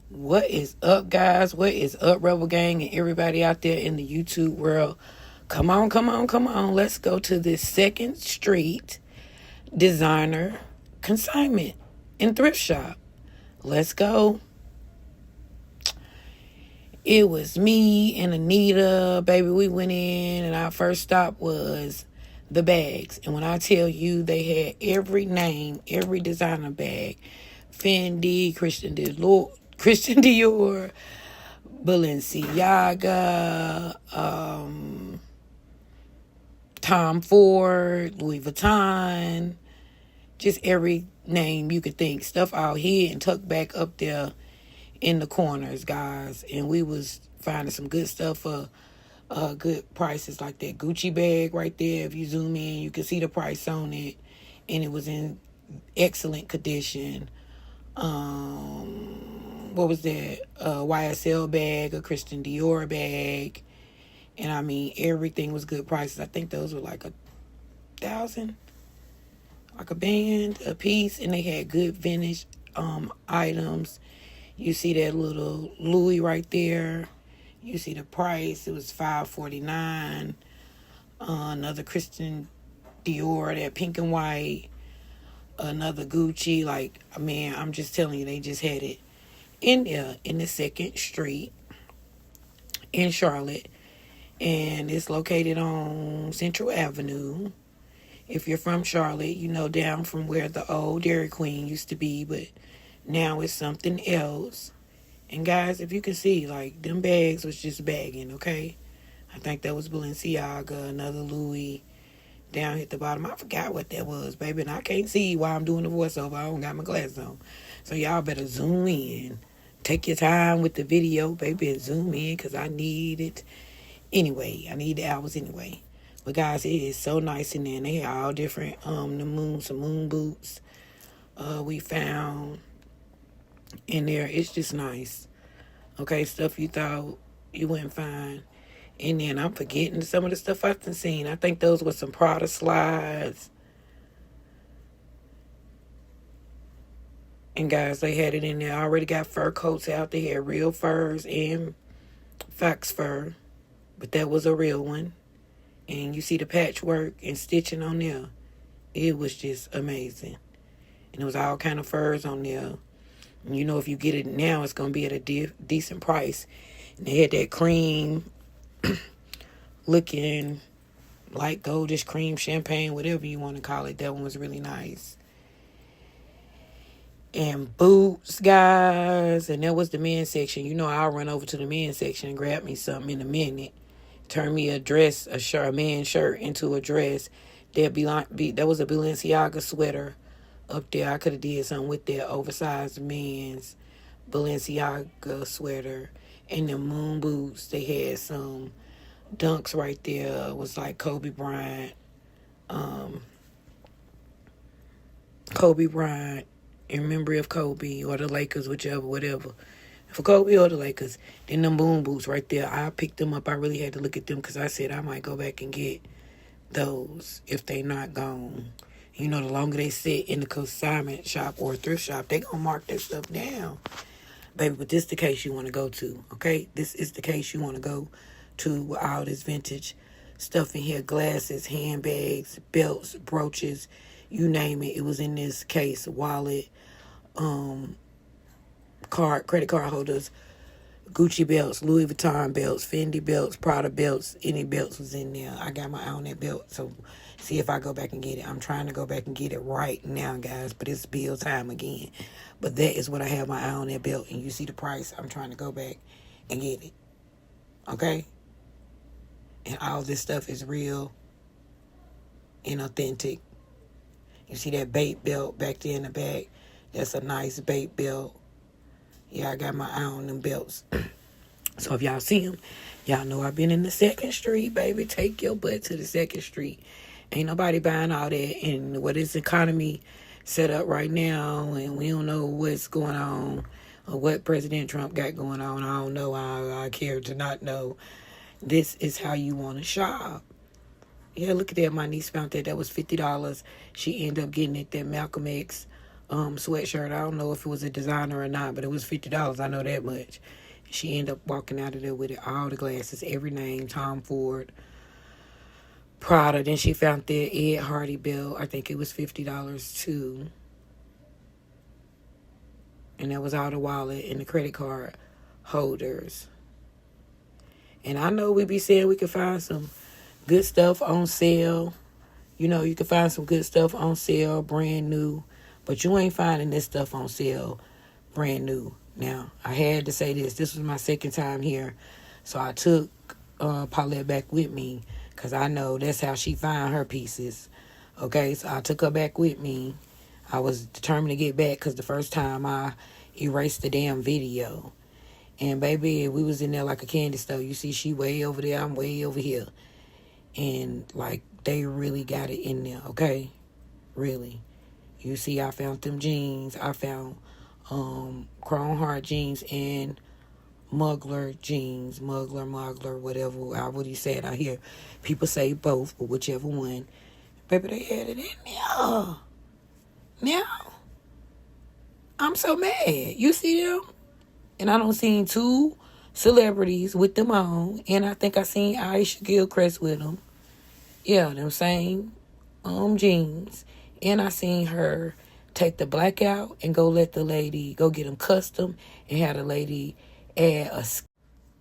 What is up, guys? What is up, Rebel Gang and everybody out there in the YouTube world? Come on, come on, come on. Let's go to this 2nd Street designer consignment and thrift shop. Let's go. It was me and Anita, baby. We went in, and our first stop was the bags. And when I tell you, they had every name, every designer bag: Fendi, Christian Dior, Balenciaga, Tom Ford, Louis Vuitton, just every name you could think. Stuff out here and tucked back up there in the corners, guys. And we was finding some good stuff for good prices, like that Gucci bag right there. If you zoom in, you can see the price on it, and it was in excellent condition. What was that? YSL bag, a Christian Dior bag, and I mean everything was good prices. I think those were like $1,000, like a band a piece, and they had good vintage items. You see that little Louis right there. You see the price. It was $549. Another Christian Dior, that pink and white. Another Gucci. Like, man, I'm just telling you, they just had it in there in the 2nd Street in Charlotte. And it's located on Central Avenue. If you're from Charlotte, you know, down from where the old Dairy Queen used to be, but now it's something else. And guys, if you can see, like, them bags was just bagging, okay? I think that was Balenciaga, another Louis down at the bottom. I forgot what that was, baby, and I can't see while I'm doing the voiceover. I don't got my glasses on. So y'all better zoom in. Take your time with the video, baby, and zoom in, because I need it anyway. I need the hours anyway. But guys, it is so nice in there. And they had all different, some moon boots we found in there. It's just nice. Okay, stuff you thought you wouldn't find. And then I'm forgetting some of the stuff I've seen. I think those were some Prada slides. And guys, they had it in there. I already got fur coats out. They had real furs and fox fur. But that was a real one. And you see the patchwork and stitching on there. It was just amazing. And it was all kind of furs on there. And you know, if you get it now, it's going to be at a decent price. And they had that cream looking like goldish cream champagne, whatever you want to call it. That one was really nice. And boots, guys. And that was the men's section. You know, I'll run over to the men's section and grab me something in a minute. Turn me a dress, a man's shirt into a dress. That was a Balenciaga sweater up there. I could have did something with that oversized men's Balenciaga sweater. And the moon boots, they had some dunks right there. It was like Kobe Bryant in memory of Kobe, or the Lakers, whatever. For Kobe or the Lakers. Then them moon boots right there, I picked them up. I really had to look at them because I said I might go back and get those if they not gone. You know, the longer they sit in the consignment shop or thrift shop, they gonna mark that stuff down. Baby, but this is the case you want to go to, okay? This is the case you want to go to with all this vintage stuff in here. Glasses, handbags, belts, brooches, you name it. It was in this case. Wallet, credit card holders, Gucci belts, Louis Vuitton belts, Fendi belts, Prada belts, any belts was in there. I got my eye on that belt, so see if I go back and get it. I'm trying to go back and get it right now, guys, but it's bill time again. But that is what I have my eye on, that belt, and you see the price. I'm trying to go back and get it, okay? And all this stuff is real and authentic. You see that bait belt back there in the back? That's a nice bait belt. Yeah, I got my eye on them belts. So if y'all see them, y'all know I've been in the 2nd Street, baby. Take your butt to the 2nd Street. Ain't nobody buying all that. And what is economy set up right now, and we don't know what's going on or what President Trump got going on. I don't know. I care to not know. This is how you want to shop. Yeah, look at that. My niece found that. That was $50. She ended up getting it, that Malcolm X sweatshirt. I don't know if it was a designer or not, but it was $50. I know that much. She ended up walking out of there with it, all the glasses, every name, Tom Ford, Prada. Then she found the Ed Hardy belt. I think it was $50 too. And that was all the wallet and the credit card holders. And I know we be saying we could find some good stuff on sale. You know, you can find some good stuff on sale, brand new. But you ain't finding this stuff on sale, brand new. Now, I had to say this. This was my second time here. So I took Paulette back with me, because I know that's how she find her pieces. Okay, so I took her back with me. I was determined to get back because the first time I erased the damn video. And baby, we was in there like a candy store. You see, she way over there, I'm way over here. And like, they really got it in there, okay? Really. You see, I found them jeans. I found Chrome Heart jeans and Muggler jeans. Muggler, whatever. I already said. I hear people say both, but whichever one. Baby, they had it in there. Now, I'm so mad. You see them? And I don't seen two celebrities with them on. And I think I seen Aisha Gilchrist with them. Yeah, them same jeans. And I seen her take the black out and go let the lady go get them custom and have the lady add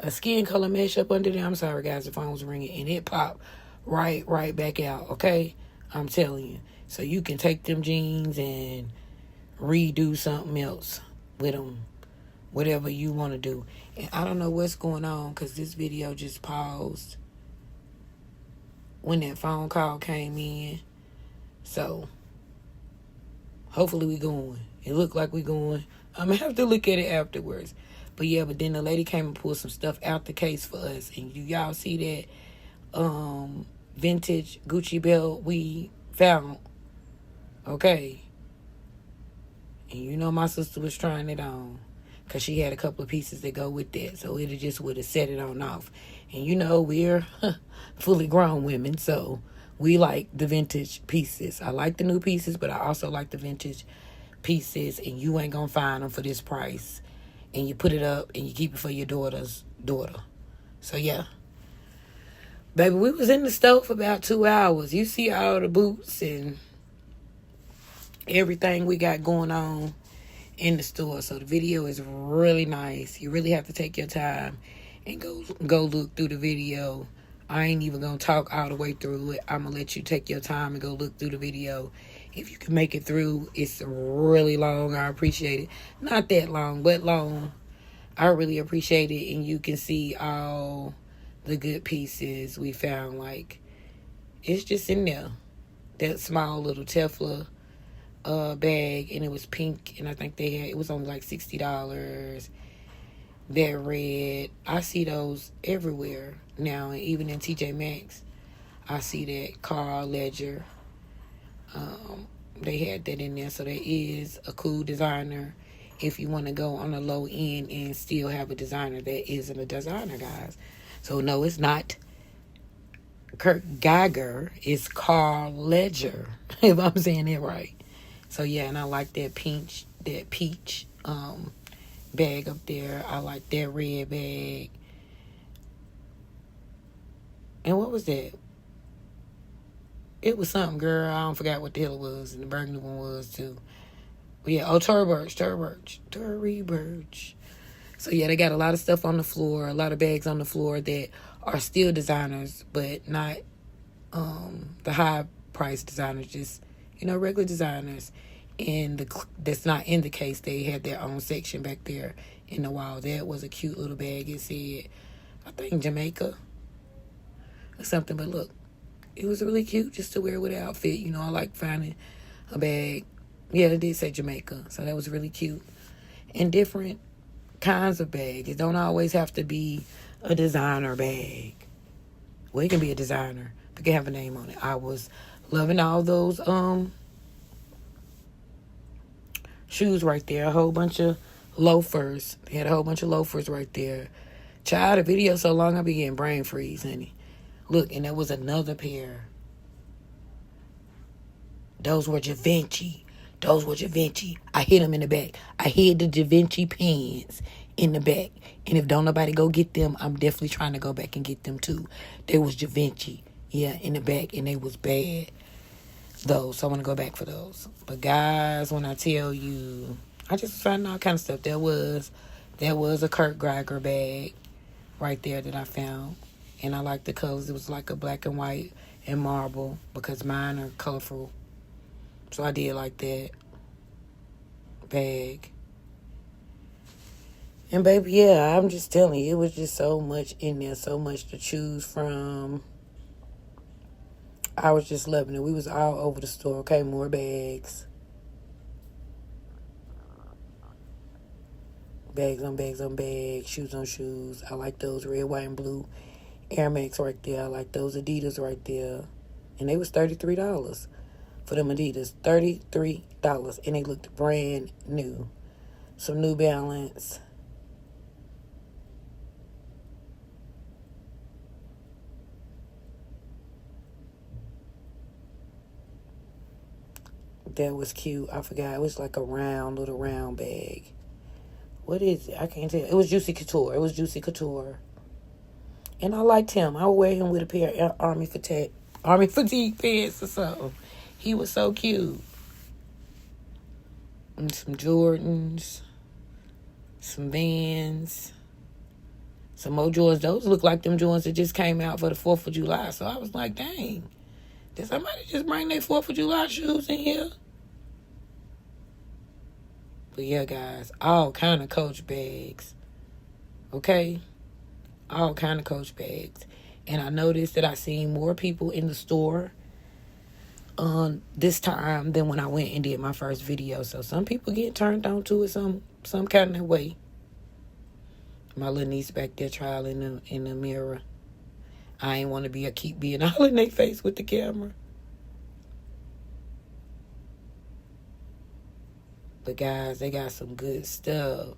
a skin color mesh up under there. I'm sorry, guys, the phone was ringing. And it popped right back out, okay? I'm telling you. So you can take them jeans and redo something else with them. Whatever you want to do. And I don't know what's going on because this video just paused when that phone call came in. So hopefully we going. It looked like we going. I'm going to have to look at it afterwards. But yeah, but then the lady came and pulled some stuff out the case for us. And y'all see that vintage Gucci belt we found. Okay. And you know my sister was trying it on. Because she had a couple of pieces that go with that. So it just would have set it on off. And you know, we're fully grown women. So we like the vintage pieces. I like the new pieces, but I also like the vintage pieces. And you ain't going to find them for this price. And you put it up and you keep it for your daughter's daughter. So yeah. Baby, we was in the store for about 2 hours. You see all the boots and everything we got going on in the store. So the video is really nice. You really have to take your time and go look through the video. I ain't even gonna talk all the way through it. I'm gonna let you take your time and go look through the video. If you can make it through, it's really long. I appreciate it. Not that long, but long. I really appreciate it. And you can see all the good pieces we found. Like, it's just in there. That small little Tefla bag, and it was pink, and I think it was only like $60. That red, I see those everywhere now, and even in TJ Maxx I see that Carl Ledger. They had that in there. So that is a cool designer if you want to go on a low end and still have a designer that isn't a designer, guys. So no, it's not Kurt Geiger, it's Carl Ledger, if I'm saying it right. So yeah, and I like that peach bag up there. I like that red bag. And what was that? It was something, girl. I don't forget what the hell it was. And the burgundy one was too. But yeah, Tory Burch. So yeah, they got a lot of stuff on the floor, a lot of bags on the floor that are still designers, but not the high price designers, just, regular designers. And that's not in the case. They had their own section back there in the wall. That was a cute little bag. It said, I think Jamaica or something. But look, it was really cute just to wear with an outfit. I like finding a bag. Yeah, it did say Jamaica. So that was really cute. And different kinds of bags. It don't always have to be a designer bag. Well, it can be a designer. It can have a name on it. I was loving all those shoes right there. A whole bunch of loafers. They had a whole bunch of loafers right there. Child, the video so long I be getting brain freeze, honey. Look, and there was another pair. Those were Givenchy. Those were Givenchy. I hid them in the back. I hid the Givenchy pens in the back. And if don't nobody go get them, I'm definitely trying to go back and get them too. They was Givenchy. Yeah, in the back. And they was bad. Those. So I want to go back for those. But guys, when I tell you, I just found all kind of stuff. There was a Kurt Geiger bag right there that I found. And I like the colors. It was like a black and white and marble because mine are colorful. So I did like that bag. And baby, yeah, I'm just telling you, it was just so much in there, so much to choose from. I was just loving it. We was all over the store. Okay, more bags. Bags on bags on bags, shoes on shoes. I like those red, white, and blue Air Max right there. I like those Adidas right there. And they was $33 for them Adidas. $33. And they looked brand new. Some New Balance. That was cute. I forgot. It was like a little round bag. What is it? I can't tell. It was Juicy Couture. And I liked him. I would wear him with a pair of Army fatigue pants or something. He was so cute. And some Jordans. Some Vans. Some more Jordans. Those look like them Jordans that just came out for the 4th of July. So I was like, dang. Did somebody just bring their 4th of July shoes in here? But yeah, guys, all kind of Coach bags. Okay? All kind of Coach bags. And I noticed that I seen more people in the store this time than when I went and did my first video. So some people get turned on to it some kind of way. My little niece back there trialing in the mirror. I ain't want to keep being all in their face with the camera. But guys, they got some good stuff.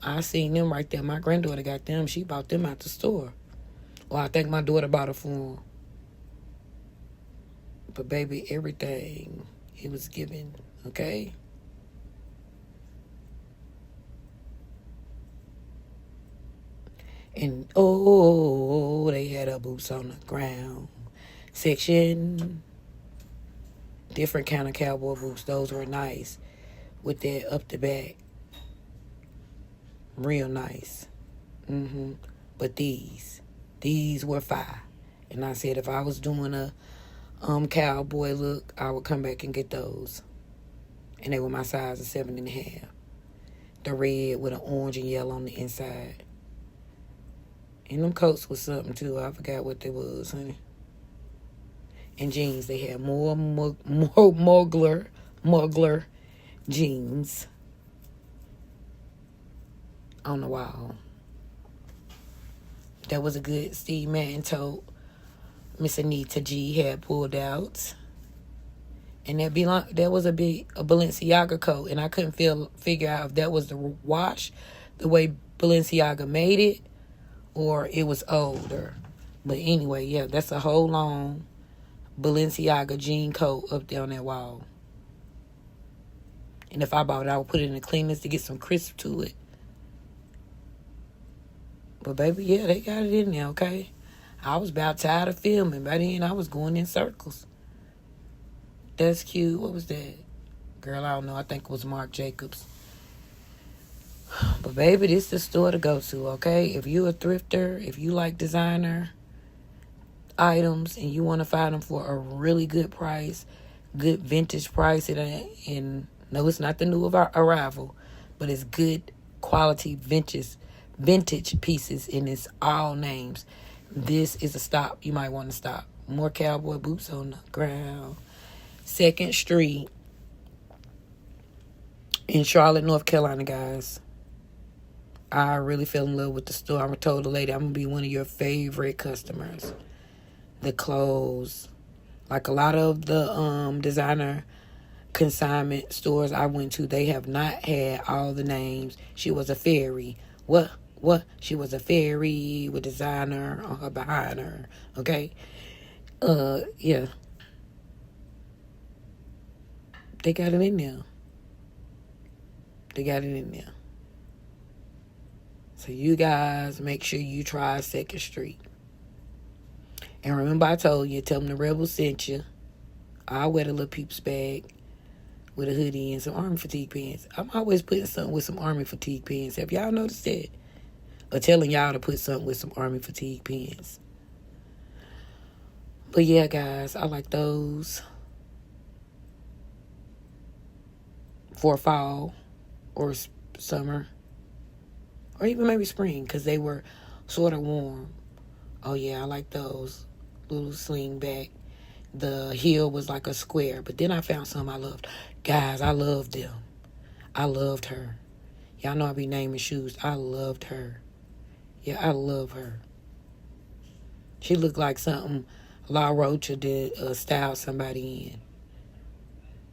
I seen them right there. My granddaughter got them. She bought them out the store. Well, I think my daughter bought it for them. But baby, everything it was given, okay? And they had her boots on the ground section. Different kind of cowboy boots. Those were nice. With that up the back. Real nice. But these were fire. And I said if I was doing a cowboy look, I would come back and get those. And they were my size of 7.5. The red with an orange and yellow on the inside. And them coats was something too. I forgot what they was, honey. And jeans, they had more Mugler jeans on the wall. That was a good Steve Madden tote Miss Anita G had pulled out. And that was a Balenciaga coat. And I couldn't figure out if that was the wash, the way Balenciaga made it, or it was older. But anyway, yeah, that's a whole long Balenciaga jean coat up there on that wall. And if I bought it, I would put it in the cleaners to get some crisp to it. But baby, yeah, they got it in there, okay? I was about tired of filming. By then, I was going in circles. That's cute. What was that? Girl, I don't know. I think it was Marc Jacobs. But baby, this is the store to go to, okay? If you a thrifter, if you like designer items and you want to find them for a really good price, good vintage price, and no, it's not the new arrival, but it's good quality vintage pieces, and it's all names. This is a stop. You might want to stop. More cowboy boots on the ground. 2nd Street in Charlotte, North Carolina, guys. I really fell in love with the store. I told the lady I'm going to be one of your favorite customers. The clothes. Like a lot of the designer consignment stores I went to, they have not had all the names. She was a fairy. What? She was a fairy with designer on her behind her. Okay? Yeah. They got it in there. They got it in there. So you guys make sure you try 2nd Street. And remember I told you, tell them the Rebel sent you. I'll wear the little peeps bag with a hoodie and some army fatigue pants. I'm always putting something with some army fatigue pants. Have y'all noticed that? Or telling y'all to put something with some army fatigue pants. But yeah, guys, I like those for fall or summer. Or even maybe spring, because they were sort of warm. Oh, yeah, I like those. Little sling back. The heel was like a square. But then I found some I loved. Guys, I loved them. I loved her. Y'all know I be naming shoes. I loved her. Yeah, I love her. She looked like something La Rocha did style somebody in.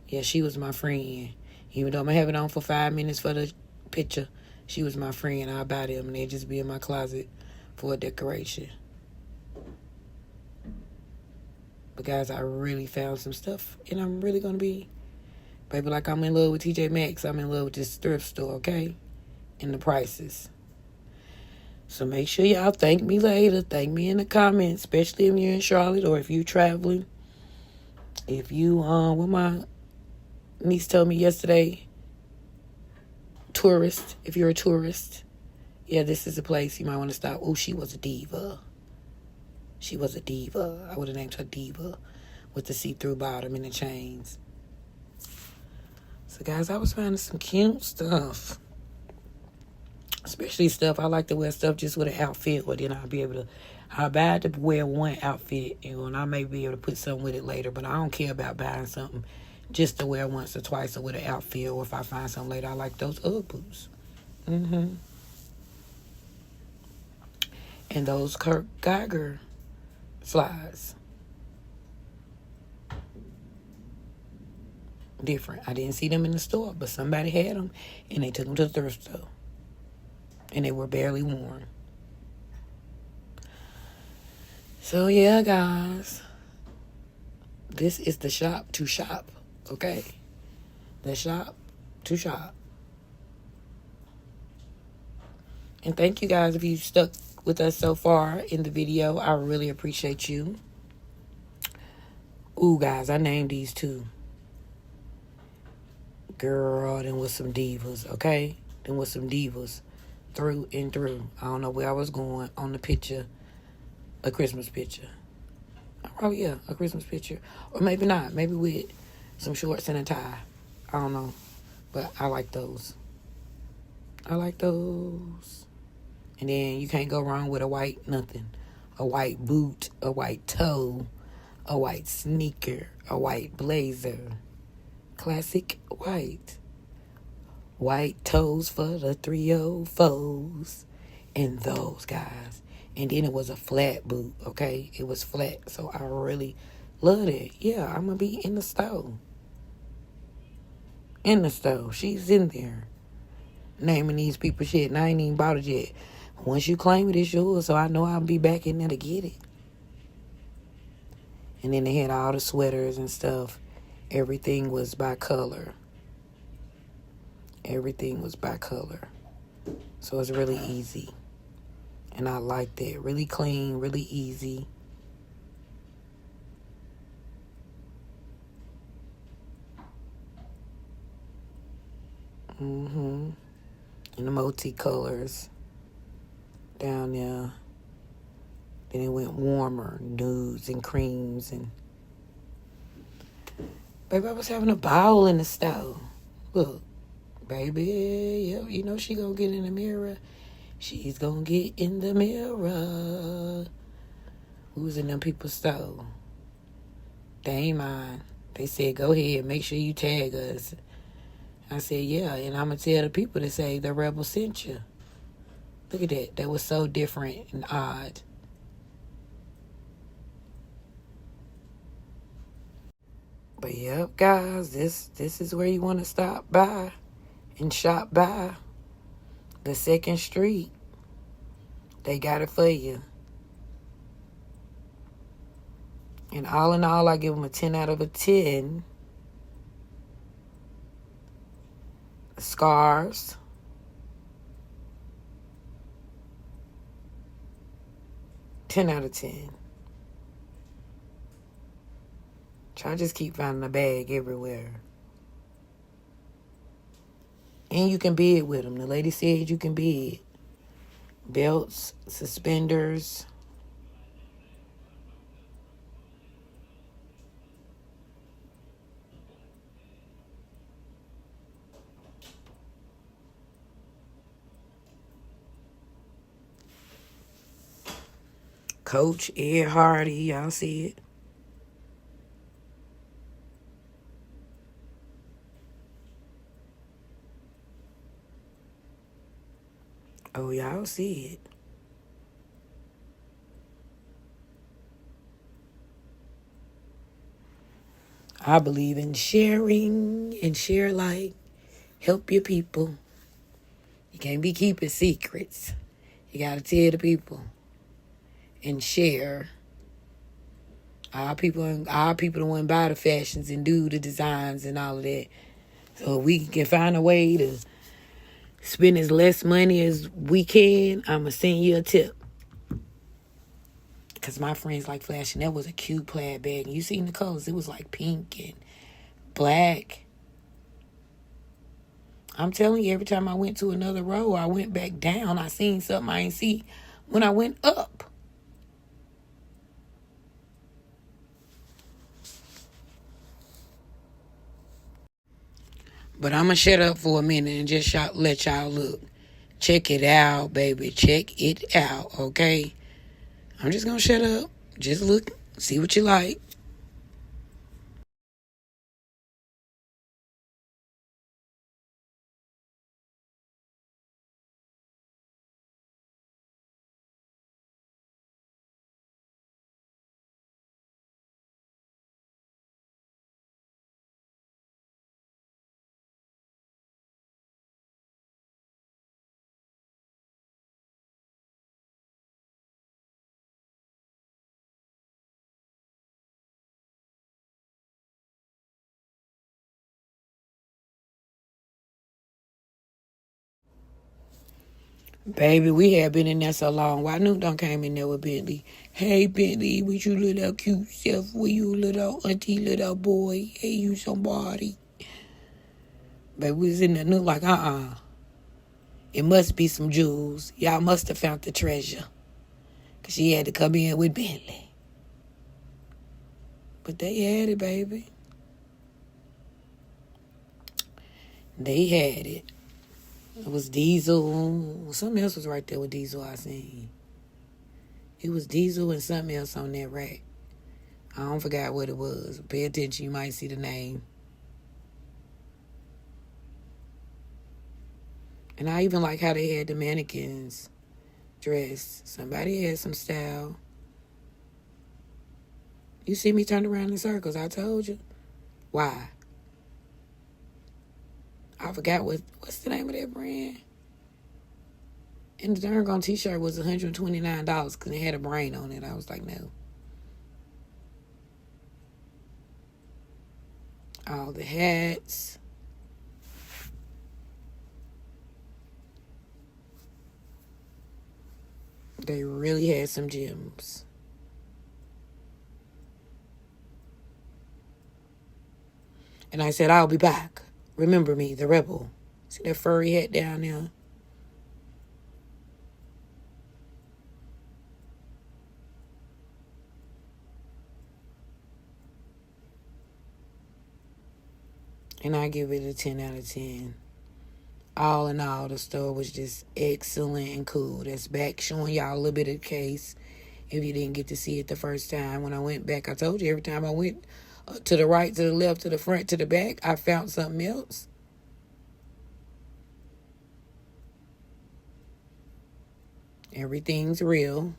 Yeah, she was my friend. Even though I'm going to have it on for 5 minutes for the picture, she was my friend. I'll buy them and they just be in my closet for a decoration. But guys, I really found some stuff. And I'm really going to be, baby, like I'm in love with TJ Maxx. I'm in love with this thrift store, okay? And the prices. So make sure y'all thank me later. Thank me in the comments, especially if you're in Charlotte or if you're traveling. If you, what my niece told me yesterday, tourist, if you're a tourist, yeah, this is a place you might want to stop. Oh, she was a diva. She was a diva. I would have named her Diva with the see-through bottom and the chains. So, guys, I was finding some cute stuff. Especially stuff, I like to wear stuff just with an outfit, or then I'll buy to wear one outfit, and I may be able to put something with it later, but I don't care about buying something just to wear once or twice or with an outfit, or if I find something later. I like those Ugg boots. And those Kurt Geiger slides. Different. I didn't see them in the store, but somebody had them, and they took them to the thrift store. And they were barely worn. So, yeah, guys. This is the shop to shop, okay? The shop to shop. And thank you guys if you stuck with us so far in the video. I really appreciate you. Ooh, guys, I named these too. Girl, them was some divas, okay? Them was some divas. Through and through. I don't know where I was going on the picture. A Christmas picture. Oh, yeah, a Christmas picture. Or maybe not. Maybe with some shorts and a tie. I don't know. But I like those. I like those. And then you can't go wrong with a white nothing. A white boot, a white toe, a white sneaker, a white blazer. Classic white. White toes for the 304s. And those, guys. And then it was a flat boot, okay? It was flat. So I really loved it. Yeah, I'm going to be in the store. In the store. She's in there. Naming these people shit. And I ain't even bought it yet. Once you claim it, it's yours. So I know I'll be back in there to get it. And then they had all the sweaters and stuff. Everything was by color. Everything was by color. So it's really easy. And I like that. Really clean, really easy. And the multi-colors down there. Then it went warmer, nudes and creams. And baby, I was having a ball in the stove. Look. Baby, yeah, you know she gonna get in the mirror. She's gonna get in the mirror. Who's in them people's stove? They ain't mine. They said, go ahead, make sure you tag us. I said, yeah, and I'm gonna tell the people to say the Rebel sent you. Look at that. That was so different and odd. But yep, guys, this is where you want to stop by and shop by. The 2nd Street. They got it for you. And all in all, I give them a 10 out of a 10. Scarves. Ten out of 10. Try to just keep finding a bag everywhere. And you can bid with them. The lady said you can bid. Belts, suspenders. Coach Ed Hardy, y'all see it. Oh, y'all see it. I believe in sharing and share like. Help your people. You can't be keeping secrets. You got to tell the people and share. Our people the one buy the fashions and do the designs and all of that. So if we can find a way to spend as less money as we can, I'm going to send you a tip. Because my friends like flashing. That was a cute plaid bag. And you seen the colors. It was like pink and black. I'm telling you, every time I went to another row, I went back down. I seen something I ain't see when I went up. But I'm going to shut up for a minute and just let y'all look. Check it out, baby. Check it out, okay? I'm just going to shut up. Just look. See what you like. Baby, we have been in there so long. Why Nuke done came in there with Bentley? Hey, Bentley, with you little cute self, with you little auntie, little boy. Hey, you somebody. Baby, we was in there, Nuke like, It must be some jewels. Y'all must have found the treasure. Because she had to come in with Bentley. But they had it, baby. They had it. It was Diesel. Something else was right there with Diesel I seen. It was Diesel and something else on that rack. I don't forget what it was. Pay attention, you might see the name. And I even like how they had the mannequins dressed. Somebody had some style. You see me turn around in circles, I told you. Why? I forgot what's the name of that brand. And the darn on t-shirt was $129 because it had a brain on it. I was like, no. All the hats. They really had some gems. And I said, I'll be back. Remember me, the rebel. See that furry hat down there? And I give it a 10 out of 10. All in all, the store was just excellent and cool. That's back showing y'all a little bit of the case. If you didn't get to see it the first time. When I went back, I told you every time I went to the right, to the left, to the front, to the back, I found something else. Everything's real.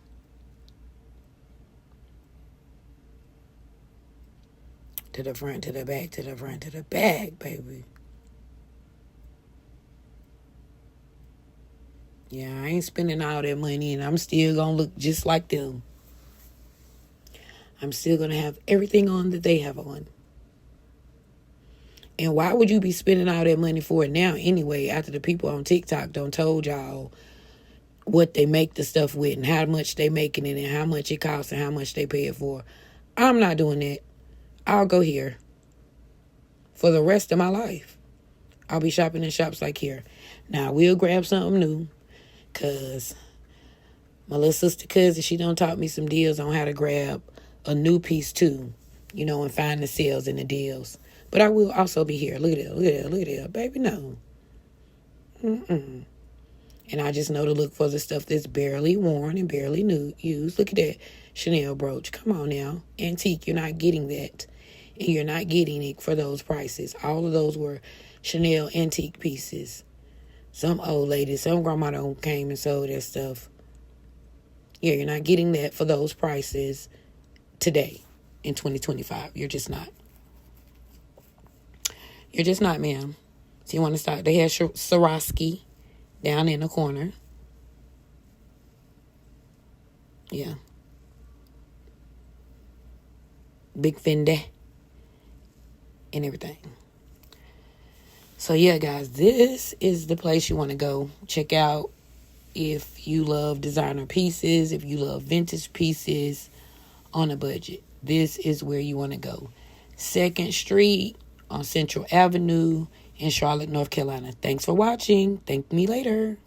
To the front, to the back, to the front, to the back, baby. Yeah, I ain't spending all that money and I'm still going to look just like them. I'm still going to have everything on that they have on. And why would you be spending all that money for it now anyway, after the people on TikTok done told y'all what they make the stuff with and how much they making it and how much it costs and how much they pay it for? I'm not doing that. I'll go here for the rest of my life. I'll be shopping in shops like here. Now, we'll grab something new, because my little sister cousin, she done taught me some deals on how to grab a new piece too, and find the sales and the deals. But I will also be here. Look at that, look at that, look at that. Baby, no. And I just know to look for the stuff that's barely worn and barely used. Look at that Chanel brooch. Come on now. Antique, you're not getting that. And you're not getting it for those prices. All of those were Chanel antique pieces. Some old lady, some grandma done came and sold that stuff. Yeah, you're not getting that for those prices today in 2025. You're just not. You're just not, ma'am. So you want to start. They had Swarovski down in the corner. Yeah. Big Fendi and everything. So yeah, guys, this is the place you want to go. Check out if you love designer pieces, if you love vintage pieces on a budget. This is where you want to go. 2nd Street on Central Avenue in Charlotte, North Carolina. Thanks for watching. Thank me later.